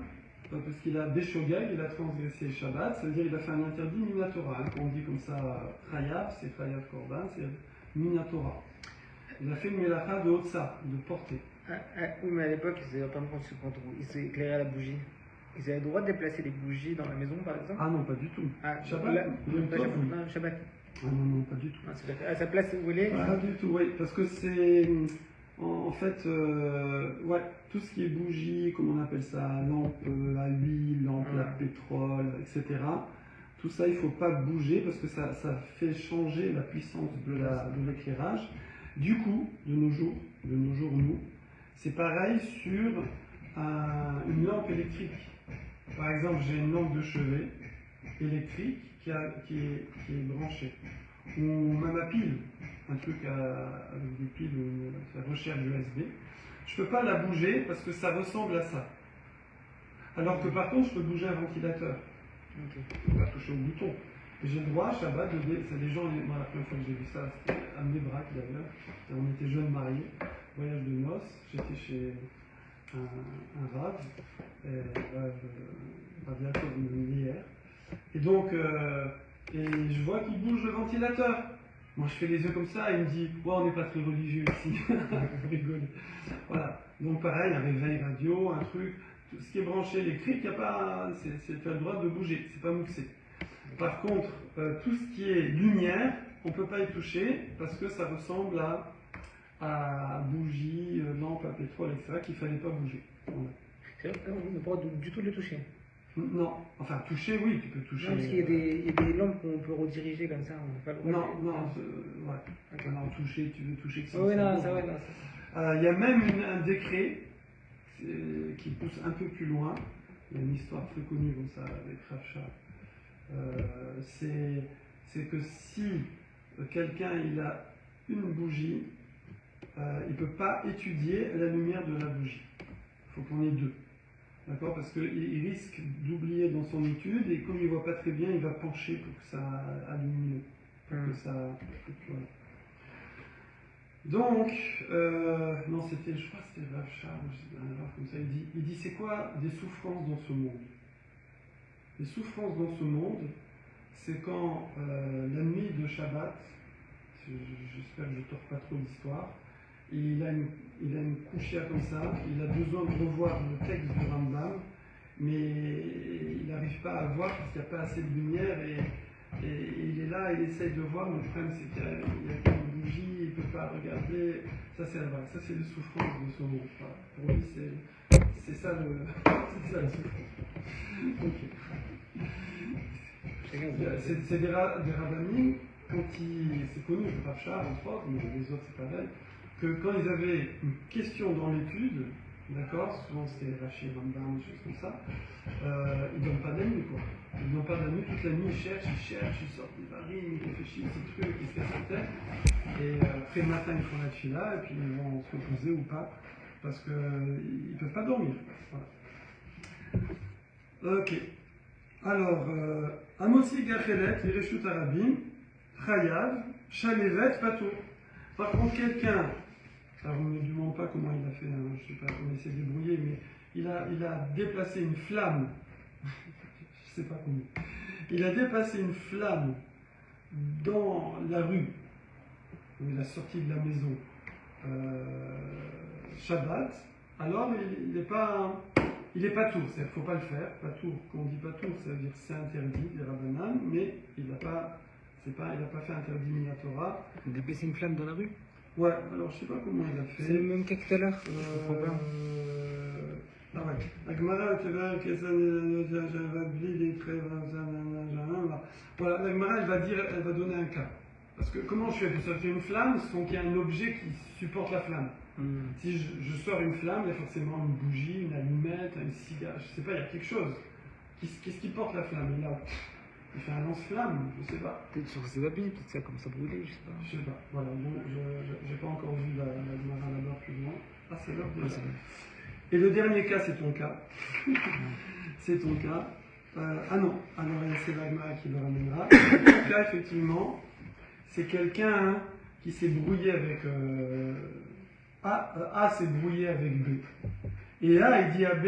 parce qu'il a béshogeg, il a transgressé Shabbat, ça veut dire qu'il a fait un interdit minatora. Hein. Quand on dit comme ça, Chayav, c'est Chayav korban, c'est minatora. Il a fait une melacha de Otsa, de porter. Oui, mais à l'époque, ils n'avaient pas quand ils s'éclairaient à la bougie. Ils avaient le droit de déplacer les bougies dans la maison, par exemple? Ah non, pas du tout. Shabbat? Non, Shabbat. Ah non, pas du tout. À sa place où elle est? Pas du tout, oui, parce que c'est... En fait, ouais, tout ce qui est bougie, comme on appelle ça, lampe à huile, lampe à pétrole, etc. Tout ça, il ne faut pas bouger parce que ça fait changer la puissance de l'éclairage. Du coup, de nos jours, nous, c'est pareil sur une lampe électrique. Par exemple, j'ai une lampe de chevet électrique qui est branchée. Ou même à pile. Un truc avec des piles ou une recharge USB. Je ne peux pas la bouger parce que ça ressemble à ça. Alors que par contre, je peux bouger un ventilateur. Je ne peux pas toucher au bouton. J'ai le droit, Shabbat, c'est des gens, moi la première fois que j'ai vu ça, c'était à Mébrak d'ailleurs. On était jeunes mariés, voyage de noces. J'étais chez un rave, radiateur hier. Et donc, et je vois qu'il bouge le ventilateur. Moi, je fais les yeux comme ça et il me dit « Ouais, on n'est pas très religieux ici. » Je rigole. Voilà. Donc, pareil, un réveil radio, un truc. Tout ce qui est branché électrique, tu as le droit de bouger. C'est pas mouxé. Par contre, tout ce qui est lumière, on ne peut pas y toucher parce que ça ressemble à bougie, lampe à pétrole, etc. qu'il ne fallait pas bouger. Voilà. On n'a pas le droit du tout de le toucher. Non, enfin toucher, oui, tu peux toucher. Non, parce qu'il y a des lampes qu'on peut rediriger comme ça, on n'a pas le droit. Ouais. Okay. Non, toucher, tu veux toucher que ça. Oui, non, ça va, non. Il y a même un décret qui pousse un peu plus loin. Il y a une histoire très connue comme ça avec Rafcha. C'est que si quelqu'un il a une bougie, il ne peut pas étudier la lumière de la bougie. Il faut qu'on ait deux. D'accord? Parce qu'il risque d'oublier dans son étude et comme il ne voit pas très bien, il va pencher pour que ça allume mieux. Pour que ça. Voilà. Donc, non, je crois que c'était Rav Charles, comme ça, il dit c'est quoi des souffrances dans ce monde? Les souffrances dans ce monde, c'est quand la nuit de Shabbat, j'espère que je ne tords pas trop l'histoire, il a une couchia comme ça, il a besoin de revoir le texte du Rambam, mais il n'arrive pas à voir parce qu'il n'y a pas assez de lumière et il est là, il essaye de voir, mais le problème c'est qu'il y a une bougie, il ne peut pas regarder, ça c'est les souffrances de ce monde. Voilà. Pour lui c'est ça la souffrance. Okay. C'est des rabbinim, c'est connu, le Rav Shah entre autres, mais les autres c'est pareil, que quand ils avaient une question dans l'étude, d'accord, souvent c'était Rachid, Rambam, des choses comme ça, ils ne donnent pas de la nuit, quoi. Ils n'ont pas de la nuit, toute la nuit ils cherchent, ils sortent des varines, ils réfléchissent, ces trucs, ils se cassent la tête, et après le matin ils font la fila, et puis ils vont se reposer ou pas, parce qu'ils ne peuvent pas dormir. Voilà. Ok. Alors, Amotsi Gachelet, Lireshut Arabim, Chayav, Shalevet, Pato. Par contre, quelqu'un Alors on ne me demande pas comment il a fait, hein, je sais pas comment il s'est débrouillé, mais il a déplacé une flamme. Je sais pas comment. Il a déplacé une flamme dans la rue où il a sorti de la maison Shabbat. Alors il n'est pas tour, il ne faut pas le faire. Pas tour, quand on dit pas tour, ça veut dire que c'est interdit, les rabbanan, mais il n'a pas fait interdit Minatora. Déplacer une flamme dans la rue? Ouais, alors je sais pas comment il a fait. C'est le même cas que tout à l'heure. Je comprends pas. Ah ouais. La Gemara, tu vois, que ça voilà, la Gemara, elle va donner un cas. Parce que comment je fais pour sortir une flamme sans qu'il y ait un objet qui supporte la flamme? Si je sors une flamme, il y a forcément une bougie, une allumette, une cigare, je sais pas, il y a quelque chose. Qu'est-ce qui porte la flamme? Et là, il fait un lance-flamme, je sais pas. Peut-être sur ses habits, peut-être ça commence à brûler, je sais pas. Je sais pas, voilà, bon, j'ai pas encore vu la Gemara là-bas plus loin. Ah, c'est l'heure déjà. Et le dernier cas, c'est ton cas. C'est ton cas. Ah non, alors c'est la Gemara qui le ramènera. Ton cas, effectivement, c'est quelqu'un qui s'est brouillé avec... A s'est brouillé avec B. Et A, il dit à B,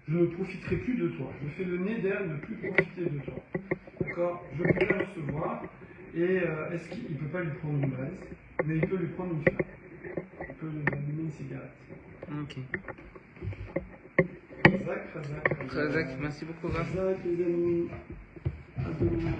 je ne profiterai plus de toi. Je fais le nez d'air, ne plus profiter de toi. D'accord? Je peux la recevoir. Et est-ce qu'il ne peut pas lui prendre une braise, mais il peut lui prendre une flamme. Il peut lui allumer une cigarette. Ok. Razak, Razak, merci beaucoup, Raph. Razak, les amis. À demain.